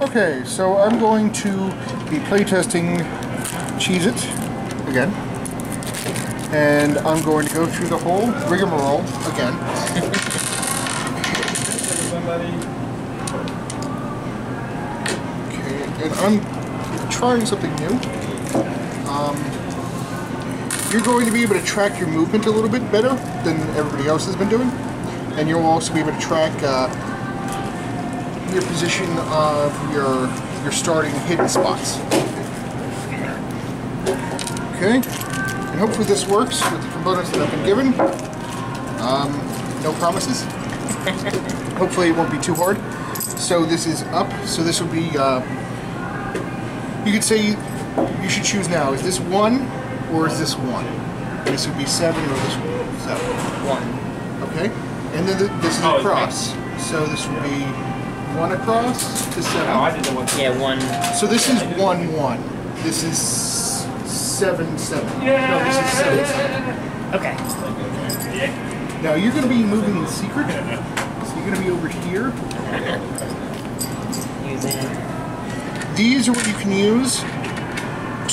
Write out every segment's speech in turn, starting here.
Okay, so I'm going to be playtesting Cheez-It again. And I'm going to go through the whole rigmarole again. Okay, and I'm trying something new. You're going to be able to track your movement a little bit better than everybody else has been doing. And you'll also be able to track your position of your starting hidden spots. Okay, and hopefully this works with the components that I've been given. No promises. Hopefully it won't be too hard. So this is up, so this will be, you could say, you should choose now, is this 1 or is this 1? This would be 7 or this would be 7? 1. Okay, and then this is across. So this would be 1 across to 7. Oh, I didn't know what. Yeah, 1. So this is 1, 1. This is 7, 7. Yeah. No, this is 7, 7. Okay. Now you're going to be moving in secret. So you're going to be over here. These are what you can use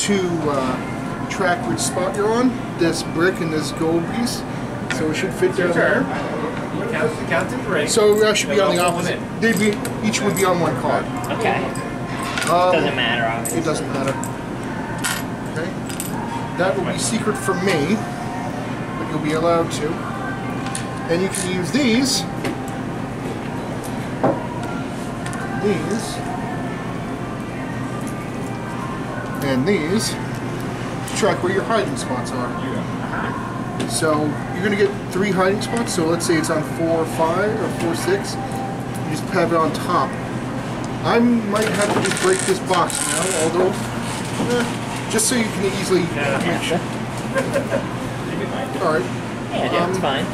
to track which spot you're on. This brick and this gold piece. So it should fit down there. So that should be on the opposite. They'd be, each would be on 1 card. Okay. Doesn't matter, obviously. It doesn't matter. Okay. That will be secret from me, but you'll be allowed to. And you can use these. And these to track where your hiding spots are. So you're going to get 3 hiding spots. So let's say it's on 4, 5 or 4, 6. You just have it on top. I might have to just break this box now, although just so you can easily make sure. All right. Yeah, that's fine.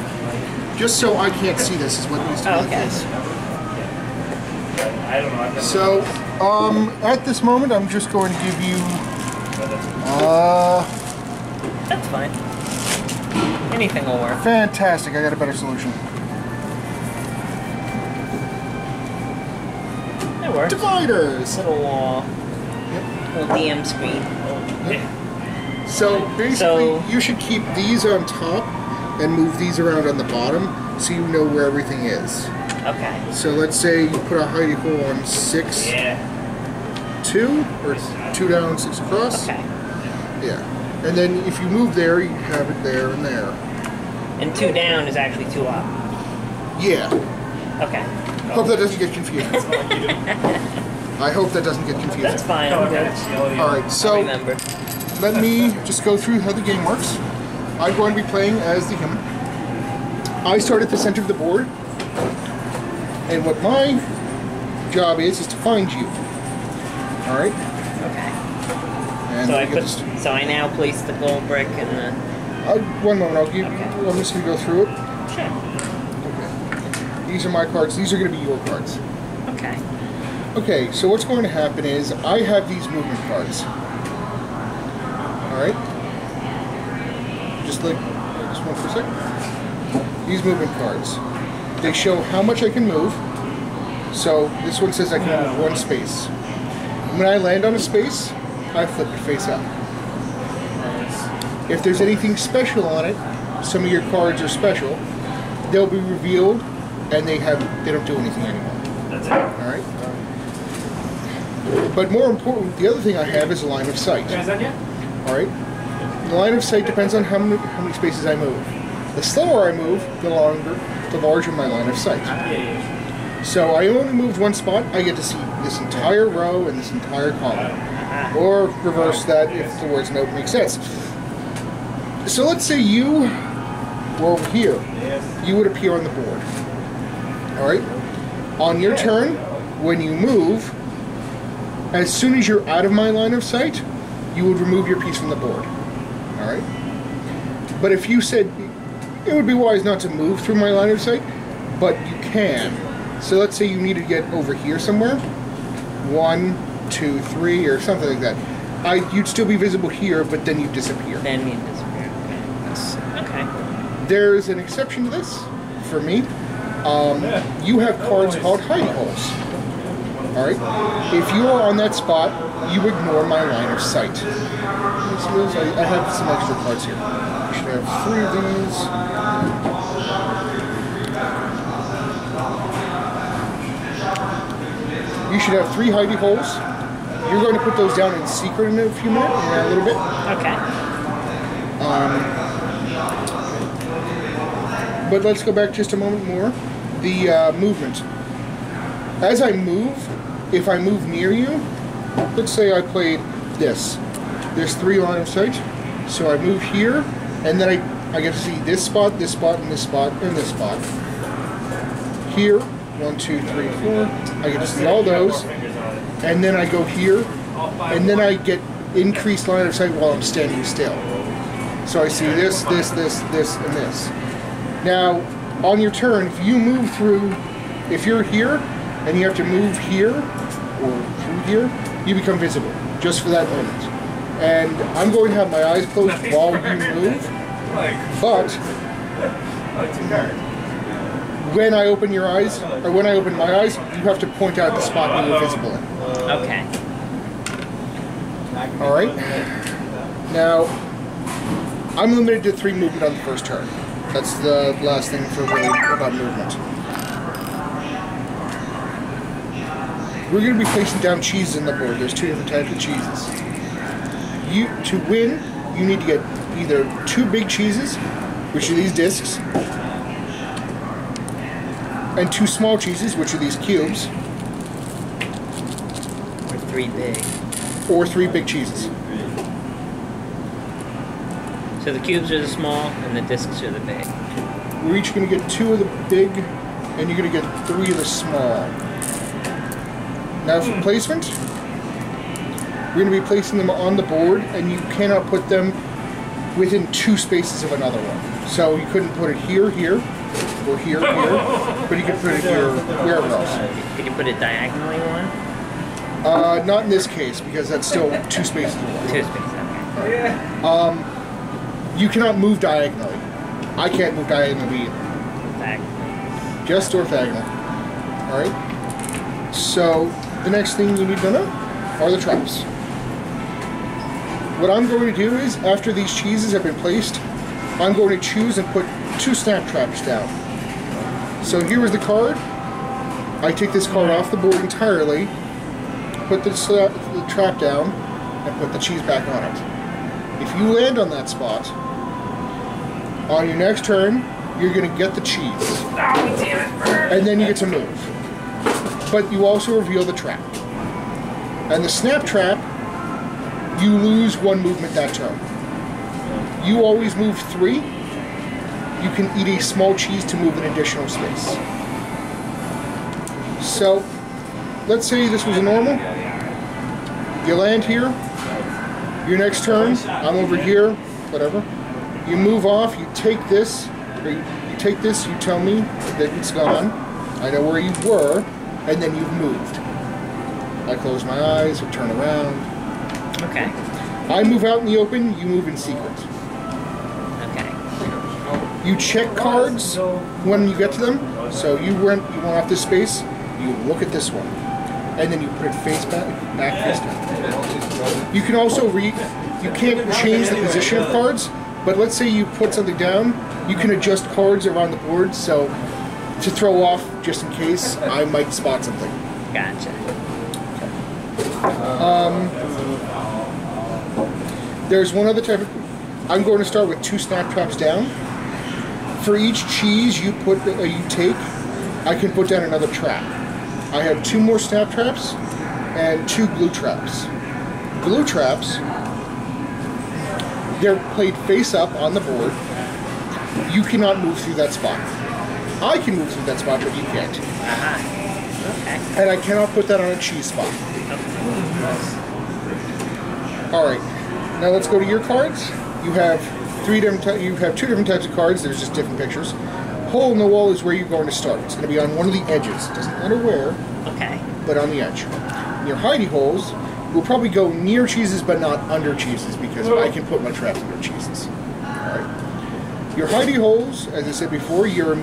Just so I can't see this is what needs to be the case. I don't know. So, at this moment, I'm just going to give you, that's fine. Anything will work. Fantastic, I got a better solution. It works. Dividers! Little DM screen. Yep. So, basically, you should keep these on top and move these around on the bottom so you know where everything is. Okay. So let's say you put a hidey hole on 6, 2, or 2 down, 6 across. Okay. Yeah. And then if you move there, you have it there and there. And 2 down is actually 2 up. Yeah. Okay. Hope that doesn't get confusing. I hope that doesn't get confusing. That's fine. Alright, so let me just go through how the game works. I'm going to be playing as the human. I start at the center of the board. And what my job is to find you. Alright? Okay. And so I now place the gold brick and the... one moment, I'm just going to go through it. Sure. Okay. These are my cards. These are going to be your cards. Okay. Okay, so what's going to happen is I have these movement cards. Alright? Just one for a second. These movement cards. They show how much I can move. So this one says I can move 1 space. When I land on a space, I flip it face up. If there's anything special on it, some of your cards are special, they'll be revealed and they don't do anything anymore. That's it. Alright? But more important, the other thing I have is a line of sight. Alright? The line of sight depends on how many spaces I move. The slower I move, the larger my line of sight. So I only moved 1 spot, I get to see this entire row and this entire column. Or reverse that if the words don't make sense. So let's say you were over here. You would appear on the board. Alright? On your turn, when you move, as soon as you're out of my line of sight, you would remove your piece from the board. Alright? But if you said, it would be wise not to move through my line of sight, but you can. So let's say you need to get over here somewhere. 1, 2, 3, or something like that. You'd still be visible here, but then you'd disappear. Then you'd disappear. Okay. There's an exception to this, for me. You have cards called Hidey Holes. Alright? If you are on that spot, you ignore my line of sight. I have some extra cards here. I should have 3 of these. You should have 3 Hidey Holes. You're going to put those down in secret in a few minutes, in a little bit. Okay. But let's go back just a moment more. The movement. As I move, if I move near you, let's say I played this. There's 3 line of sight. So I move here, and then I get to see this spot, and this spot, and this spot. Here, 1, 2, 3, 4. I get to see all those. And then I go here, and then I get increased line of sight while I'm standing still. So I see this, this, this, this, and this. Now, on your turn, if you move through, if you're here, and you have to move here, or through here, you become visible, just for that moment. And I'm going to have my eyes closed while you move, but when I open your eyes, or when I open my eyes, you have to point out the spot where you're visible in. Okay. Alright. Now, I'm limited to 3 movement on the first turn. That's the last thing for really about movement. We're going to be placing down cheeses on the board. There's 2 different types of cheeses. To win, you need to get either 2 big cheeses, which are these discs, and 2 small cheeses, which are these cubes. Or 3 big. Or 3 big cheeses. So the cubes are the small, and the discs are the big. We're each going to get 2 of the big, and you're going to get 3 of the small. Now for placement, we're going to be placing them on the board, and you cannot put them within 2 spaces of another one. So you couldn't put it here, here, or here, here, but you could put it here, wherever else. Could you put it diagonally one? Not in this case, because that's still 2 spaces away. 2 spaces, okay. You cannot move diagonally. I can't move diagonally either. Diagonally. Just orthogonal. Alright? So, the next thing you need to know are the traps. What I'm going to do is, after these cheeses have been placed, I'm going to choose and put 2 snap traps down. So here is the card. I take this card off the board entirely, put the trap down, and put the cheese back on it. If you land on that spot, on your next turn, you're going to get the cheese. And then you get to move. But you also reveal the trap. And the snap trap, you lose 1 movement that turn. You always move 3. You can eat a small cheese to move an additional space. So, let's say this was a normal. You land here. Your next turn, I'm over here, whatever. You move off, you take this, or you take this, you tell me that it's gone. I know where you were, and then you've moved. I close my eyes, or turn around. Okay. I move out in the open, you move in secret. Okay. You check cards when you get to them. So you went off this space, you look at this one. And then you put it face back face down. You can also you can't change the position of cards, but let's say you put something down, you can adjust cards around the board, so to throw off, just in case, I might spot something. Gotcha. There's one other type of... I'm going to start with 2 snap traps down. For each cheese you take, I can put down another trap. I have 2 more snap traps and 2 glue traps. Glue traps, they're played face up on the board. You cannot move through that spot. I can move through that spot, but you can't. Okay. And I cannot put that on a cheese spot. Alright, now let's go to your cards. You have 2 different types of cards, there's just different pictures. Hole in the wall is where you're going to start. It's going to be on one of the edges. Doesn't matter where, Okay. but on the edge. Your Hidey Holes will probably go near cheeses, but not under cheeses, because I can put my traps under cheeses. Alright. Your Hidey Holes, as I said before, you do...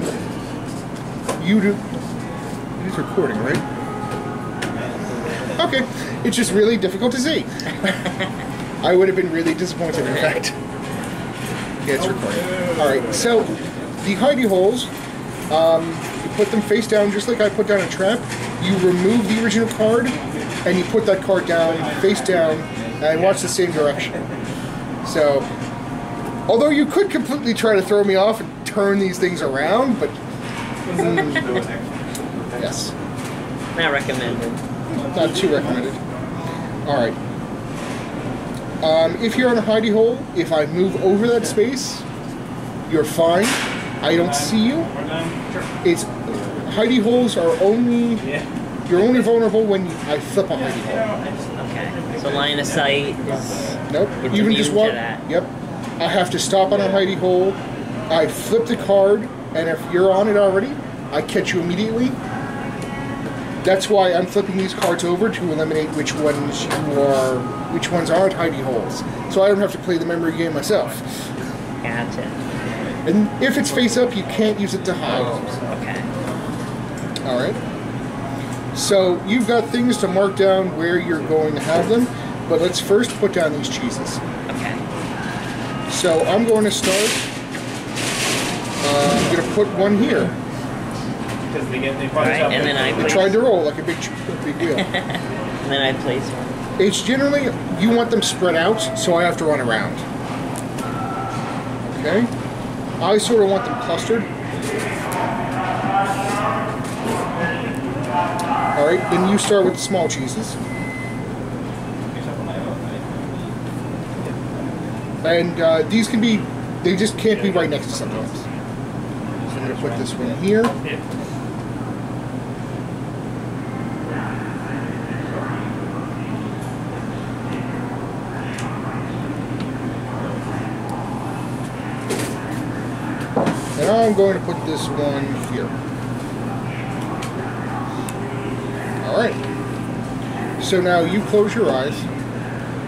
It is recording, right? Okay, it's just really difficult to see. I would have been really disappointed, in fact. Yeah, it's recording. Alright, so the hidey holes, you put them face down just like I put down a trap. You remove the original card, and you put that card down, face down, and watch the same direction. So, although you could completely try to throw me off and turn these things around, but... yes. Not recommended. Not too recommended. Alright. If you're on a hidey hole, if I move over that space, you're fine. I don't see you. It's hidey holes are only... You're only vulnerable when I flip a hidey hole. Okay. So line of sight is... Nope. It's Even just walk. that. Yep. I have to stop on a hidey hole. I flip the card, and if you're on it already, I catch you immediately. That's why I'm flipping these cards over to eliminate which ones aren't hidey holes. So I don't have to play the memory game myself. Gotcha. And if it's face up, you can't use it to hide. Okay. Alright. So you've got things to mark down where you're going to have them, but let's first put down these cheeses. Okay. So I'm going to start. I'm going to put one here. Right, and then I It tried to roll like a big wheel. And then I place one. It's generally, you want them spread out, so I have to run around. Okay? I sort of want them clustered. Alright, then you start with the small cheeses. And these can be, they just can't be right next to something else. So I'm going to put this one here. And I'm going to put this one here. Alright. So now you close your eyes.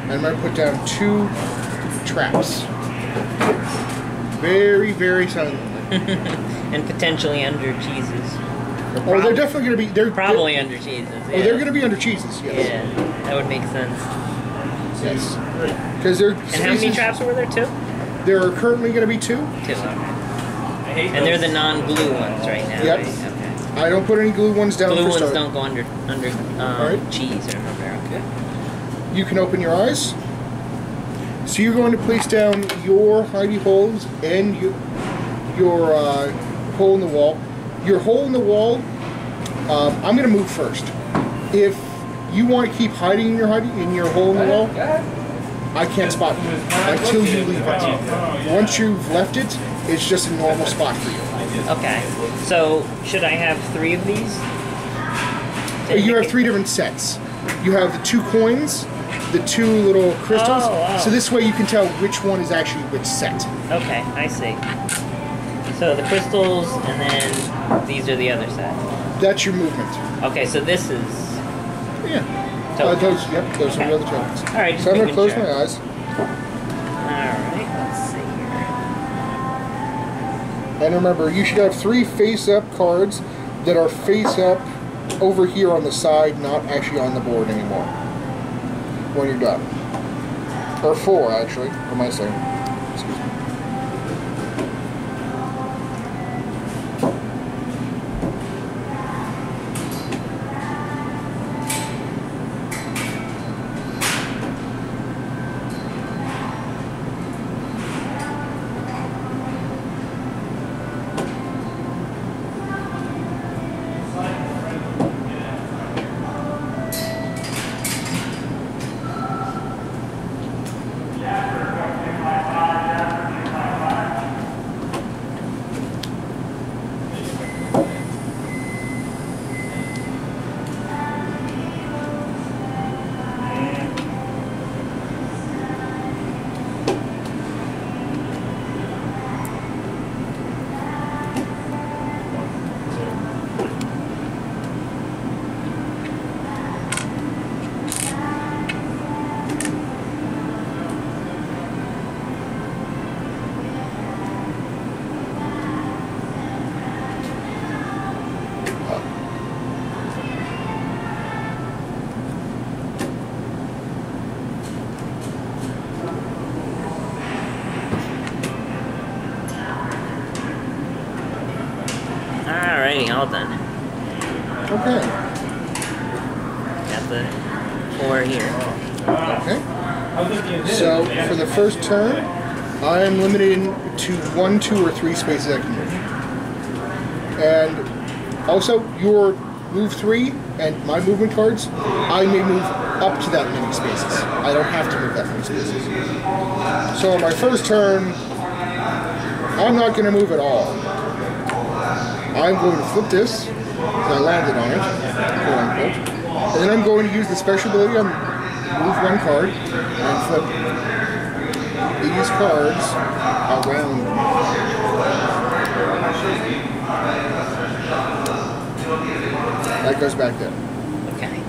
And I'm going to put down 2 traps. Very, very silently. And potentially under cheeses. Oh, they're definitely going to be... They're probably under cheeses. Yeah. Oh, they're going to be under cheeses, yes. Yeah, that would make sense. Yes. Because they're... And how many traps were there? 2? There are currently going to be 2. 2, okay. And they're the non-glue ones right now, yep. Right? Okay. I don't put any glue ones down. Glue for ones start. don't go under right. cheese, I remember. Okay. You can open your eyes. So you're going to place down your hidey holes and your hole in the wall. Your hole in the wall, I'm going to move first. If you want to keep hiding in your hole in the wall, I can't spot you until you leave it. Once you've left it, it's just a normal spot for you. Okay. So, should I have 3 of these? You have 3 different sets. You have the 2 coins, the 2 little crystals. Oh. So this way you can tell which one is actually which set. Okay, I see. So the crystals, and then these are the other sets. That's your movement. Okay, so this is... Yeah. Those are the other tokens. Alright, so I'm going to close my eyes. Alright, let's see here. And remember, you should have 3 face-up cards that are face-up over here on the side, not actually on the board anymore. When you're done. Or 4, actually. What am I saying? Excuse me. Okay. Got the 4 here. Okay. So for the first turn, I am limited to 1, 2, or 3 spaces I can move. And also, your move 3 and my movement cards, I may move up to that many spaces. I don't have to move that many spaces. So on my first turn, I'm not going to move at all. I'm going to flip this, because I landed on it, quote unquote. And then I'm going to use the special ability on move 1 card and flip these cards around. That goes back there. Okay.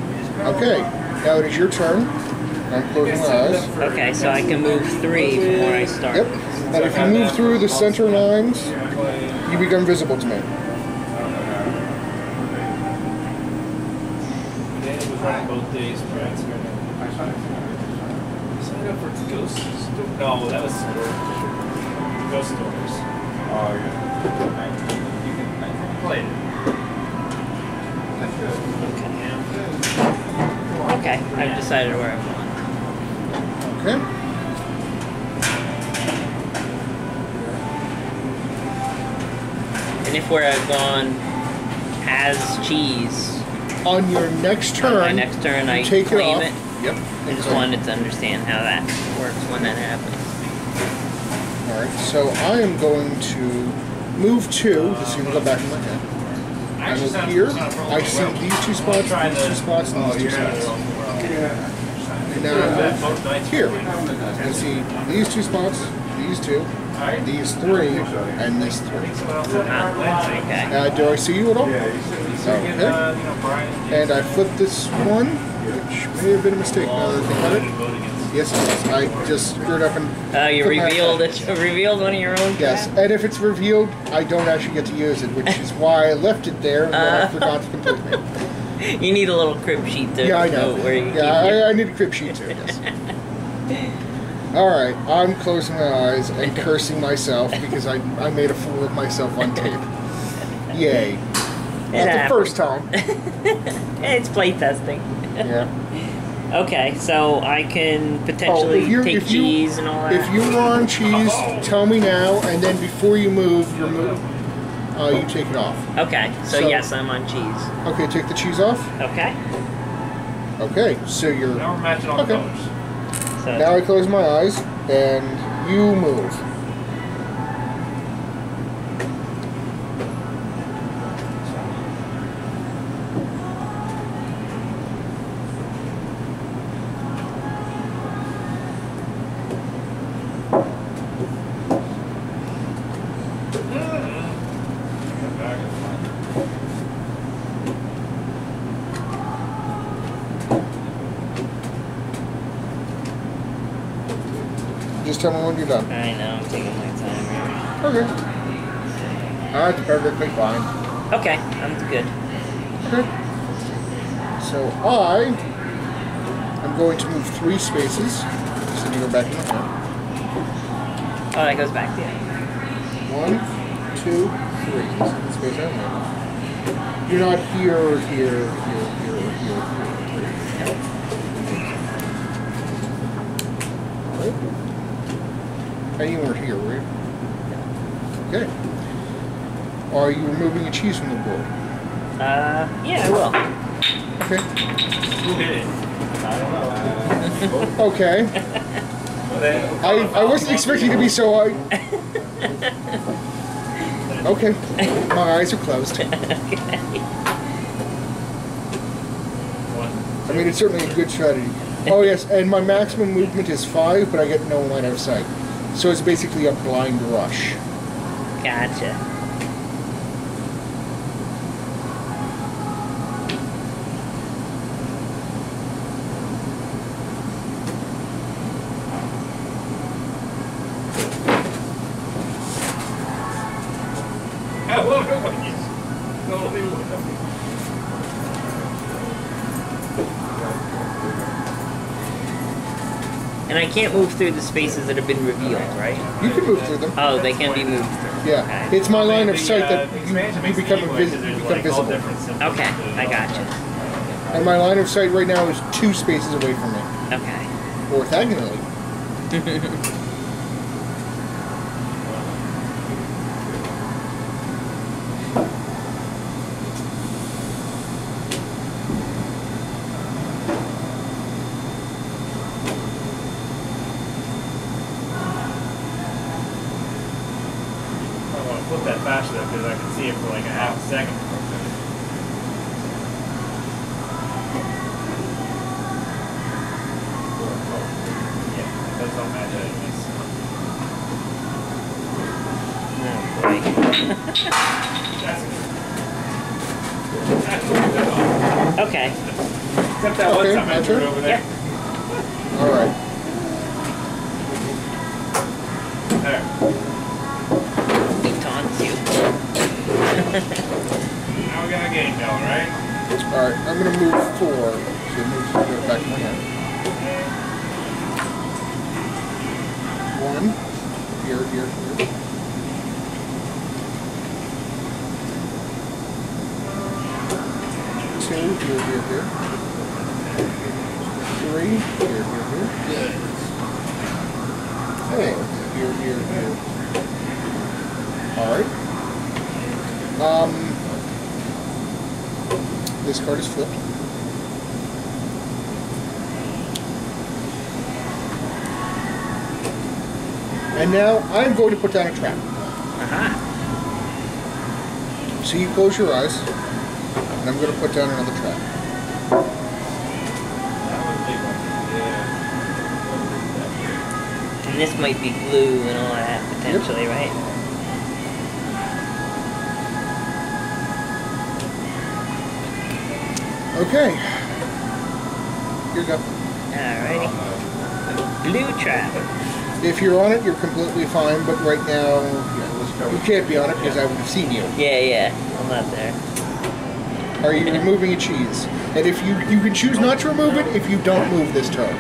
Okay, now it is your turn. I'm closing my eyes. Okay, so I can move 3 from where I start. Yep. And if you move through the center lines, you become visible to me. Both days, Brad. Sign up for Ghost Stories. No, that was Ghost Stories. Oh, yeah. You can play it. Okay, I've decided where I'm going. Okay. And if where I've gone has cheese, On your next turn, on my next turn I take it claim off. it. Yep. I just wanted to understand how that works when that happens. Alright, so I am going to move 2. This is going to go back in my head. I move here. I see these 2 spots, these 2 spots, and these 2 spots. And now I move here. I see these 2 spots, these 2, these 3, and this 3. Okay. Do I see you at all? Okay. And I flip this one, which may have been a mistake now that I think about it. Yes, it was. I just screwed up and... You put my- revealed one of your own Yes, cards? and if it's revealed, I don't actually get to use it, which is why I left it there, but I forgot to completely. You need a little crib sheet to Yeah, I know. where you keep Yeah, I need a crib sheet too, yes. Alright, I'm closing my eyes and cursing myself because I made a fool of myself on tape. Yay. Not the first time. It's playtesting. Yeah. Okay, so I can potentially take cheese and all that. If you are on cheese, tell me now, and then before you move, you take it off. Okay, so yes, I'm on cheese. Okay, take the cheese off. Okay. Okay, so you're... Now we're matching all the colors. So Now I close my eyes, and you move. Just tell me when you're done. I know, I'm taking my time here. Okay. That's perfectly fine. Okay, I'm good. Okay. So I'm going to move 3 spaces. So you go back in the front. Oh, that goes back to you. 1, 2, 3. This is the space I'm in. You're not here, here. Alright. And you weren't here, were you? Okay. Are you removing a cheese from the board? Yeah, I will. Okay. Who hit it? Okay. I wasn't expecting to be so Okay. My eyes are closed. Okay. I mean, it's certainly a good strategy. Oh yes, and my maximum movement is 5, but I get no line of sight. So it's basically a blind rush. Gotcha. And I can't move through the spaces that have been revealed, right? You can move through them. Oh, they can be moved through. Yeah, it's my line of sight that you expansion makes it become equal because there's like all visible. different symbols. Okay, I gotcha. And my line of sight right now is 2 spaces away from me. Okay. Orthogonally. I want to flip that faster though because I can see it for like a half a second. Yeah, those don't match anyways. Oh boy. That's good. Okay. Except that one Okay, time I my threw it turn? over there. Alright. There. He taunts you. Now we got a game going, right? Alright, I'm going to move 4. So move back to my hand. 1. Here. 2. Here. 3. Here. 4. Here. Alright. This card is flipped. And now I'm going to put down a trap. Uh-huh. So you close your eyes, and I'm going to put down another trap. And this might be glue and all that, potentially, right? Okay. Here you go. Alrighty. Glue trap. If you're on it, you're completely fine, but right now, you can't be on it because I would have seen you. Yeah. I'm not there. Are you removing a cheese? And if you can choose not to remove it if you don't move this turn.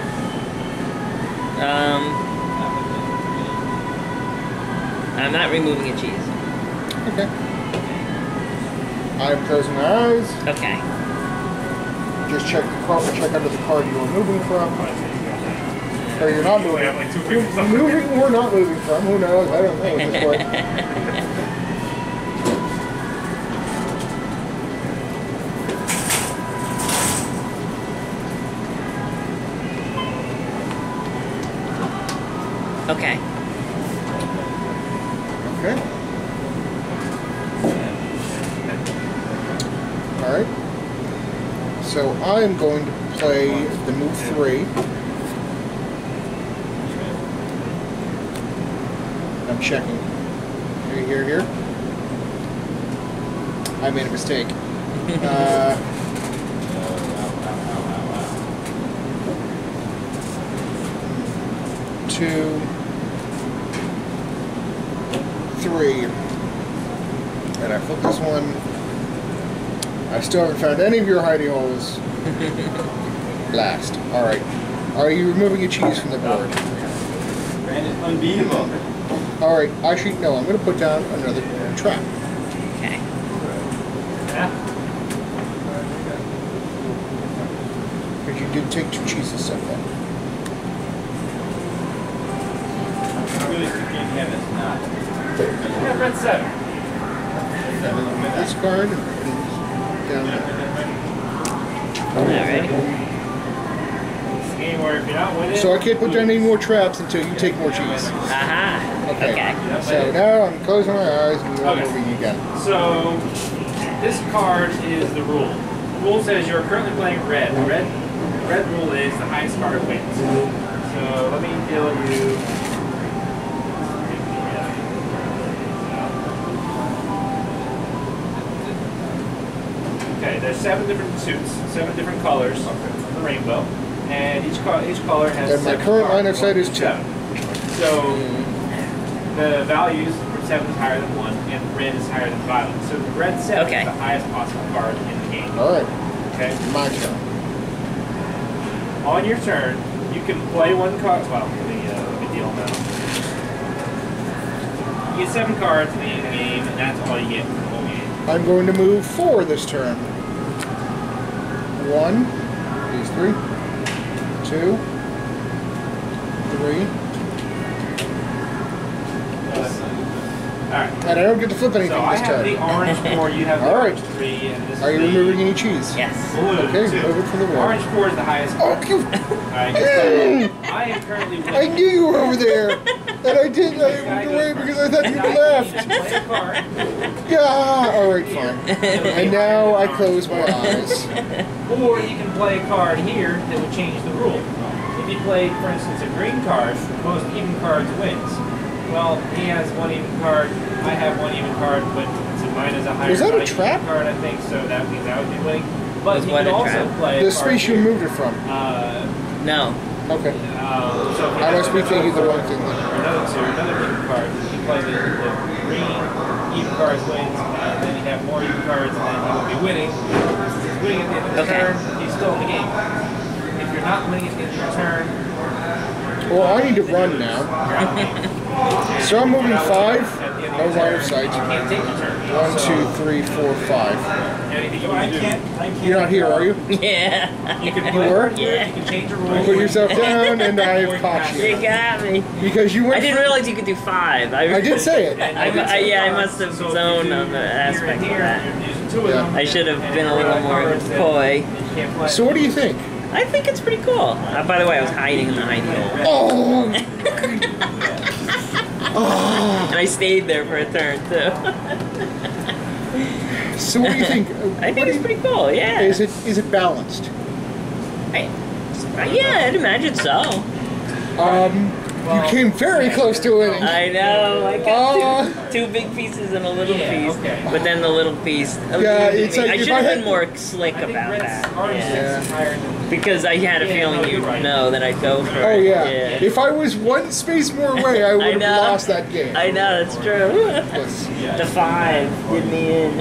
I'm not removing a cheese. Okay. I'm closing my eyes. Okay. Just check under the card you're moving from. Or you're not moving. You're moving or not moving from. Who knows? I don't know at this point. Okay. Okay. Alright. So I'm going to play the move 3. I'm checking. Here. I made a mistake. 2, 3. And I flip this one. I still haven't found any of your hidey holes. Blast. Alright. Are you removing a cheese from the board? Brandon, unbeatable. Alright, actually, no, I'm going to put down another trap. Okay. Yeah. Because you did take 2 cheeses so far. I'm really thinking Kevin's not. Yeah, red 7. This card is down there. Alrighty. It's a game where if you're not winning. So I can't put down any more traps until you take more cheese. Aha. Okay. Okay. So now I'm closing my eyes and we're moving again. So this card is the rule. The rule says you're currently playing red. The red rule is the highest card wins. So let me deal you. Okay, there's 7 different suits, 7 different colors of the rainbow, and each color has. And my current line of sight is 2. 7. So the values for 7 is higher than 1, and red is higher than violet. So the red 7 is the highest possible card in the game. Alright. Okay. My turn. On your turn, you can play one card. Well, let me deal now. You get 7 cards at the end of the game, and that's all you get for the whole game. I'm going to move 4 this turn. 1, these 3, 2, 3. Alright. And I don't get to flip anything So I this have turn. the orange 4, you have the All right. orange 3, and this Are you is the removing any cheese? Yes. blue Okay, 2. move it from the wall. Orange 4 is the highest Oh, card. you! Alright, I am currently winning. I knew you were over there, and I didn't. I moved away because I thought you left. Play a card. Yeah. All right, fine. And now I close my eyes. Or you can play a card here that would change the rule. If you played, for instance, a green card, most even cards wins. Well, he has 1 even card, I have 1 even card, but so mine is a higher Was that a value trap? card, I think, so that means I would be winning. But Was you what could a also trap? play The a card space you here. moved it from. No. Okay. So if I must be thinking the wrong thing then. Another even card. You play the green even cards wins, then you have more even cards, and then he will be winning. Since he's winning at the end of the turn, he's still in the game. If you're not winning at the end of your turn, Well, I need to run now. So I'm moving 5. No line of sight. you can't take your turn. 1, 2, 3, 4, 5. Anything you want to do. You're not here, are you? Yeah. You can You were? You can change your rules. Put yourself down, and I have caught You you got me. because you I went. didn't realize you could do 5. I did say it. Yeah, I must have zoned on the aspect of that. Yeah. I should have been a little more coy. So what do you think? I think it's pretty cool. By the way, I was hiding in the hidey hole. Oh. And I stayed there for a turn, too. So what do you think? I think it's pretty cool, yeah. Is it balanced? Yeah, I'd imagine so. You came very close to winning. I know. I got two big pieces and a little piece. okay. But then the little piece. Yeah, it's like I if should I have been had- more slick about that. Yeah. Because I had a Yeah, feeling no, you'd you're right. know that I'd go for Oh it. yeah. If I was 1 space more away, I would have know. lost that game. I know, that's true. Yes. The 5 did me in.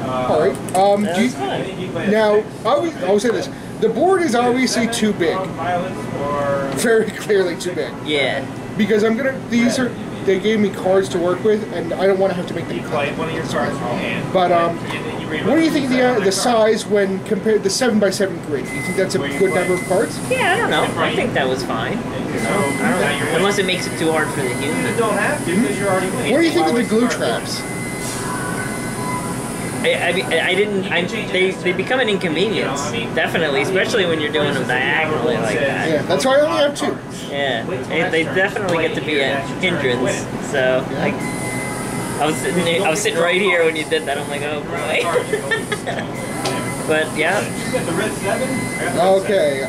All right. That Do you, was fun. now I will say this: the board is obviously too big, very clearly too big. Yeah. Because they gave me cards to work with, and I don't want to have to make them You cut. play one of your cards from your hand. But You read what do you think the size when compared the 7x7 grid? Do you think that's a good number of cards? Yeah, I don't know. I think that was fine. Unless it makes it too hard for the You human. don't have to because you're already winning. What do you think Why of the waste glue cards? traps? They become an inconvenience. Definitely, especially when you're doing them diagonally like that. Yeah, that's why I only have 2. Yeah, they definitely get to be a hindrance. So, like, I was sitting right here when you did that. I'm like, oh boy. But yeah, You got the red 7? Okay.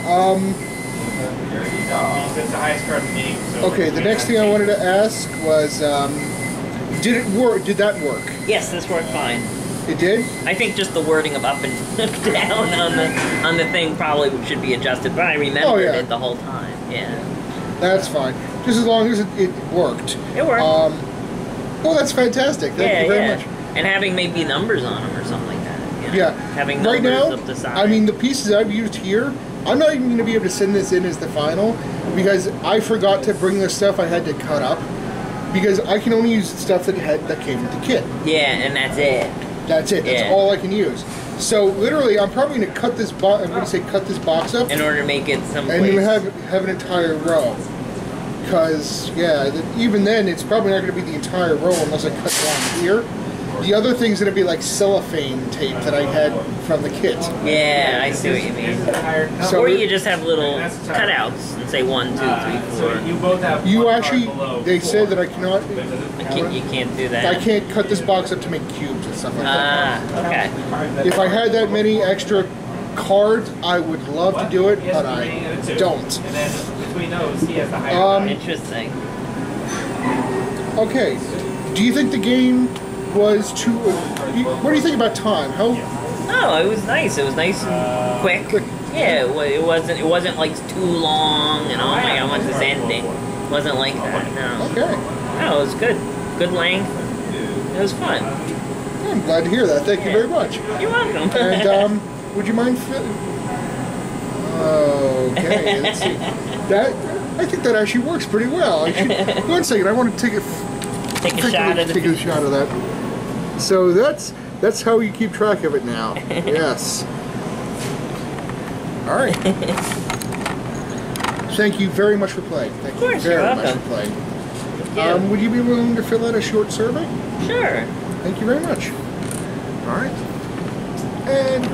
That's the highest card in the game. So Okay. The next thing I wanted to ask was, did it work? Did that work? yes, this worked fine. It did. I think just the wording of up and down on the thing probably should be adjusted, but I remembered yeah. it the whole time. Yeah, That's fine. Just as long as it worked. it worked. Well, that's fantastic. Thank you very much. And having maybe numbers on them or something like that. You know? Yeah. Having Right numbers now, up the side. I mean, the pieces I've used here, I'm not even going to be able to send this in as the final because I forgot to bring the stuff I had to cut up because I can only use stuff that came with the kit. yeah, and that's it. That's it. That's Yeah. all I can use. So literally, I'm probably going to cut this box. I'm going to say cut this box up In order to make it and someplace. then have an entire row. Because even then, it's probably not going to be the entire row unless I cut down here. The other thing's going to be like cellophane tape that I had from the kit. Yeah, I see what you mean. So Or it- you just have little cutouts and say 1, 2, 3, 4. So you both have You one actually, card below they 4. said that I cannot. You can't do that. I can't cut this box up to make cubes and stuff like that. Okay. If I had that many extra cards, I would love to do it, He has but a I 3 and a 2. don't. And then between those, he has the higher Interesting. Okay. Do you think the game was too? What do you think about time? How? Oh, it was nice. It was nice and quick. Yeah, it wasn't like too long and oh my god, I want this ending. It wasn't like that. No. Okay. No, it was good. Good length. It was fun. I'm glad to hear that. Thank you very much. You're welcome. And would you mind? Okay. Let's see. I think that actually works pretty well. One second. I want to take it. take a shot of the take a shot of that. So that's how you keep track of it now. Yes. All right. Thank you very much for playing. Thank you very much for playing. Would you be willing to fill out a short survey? Sure. Thank you very much. All right. And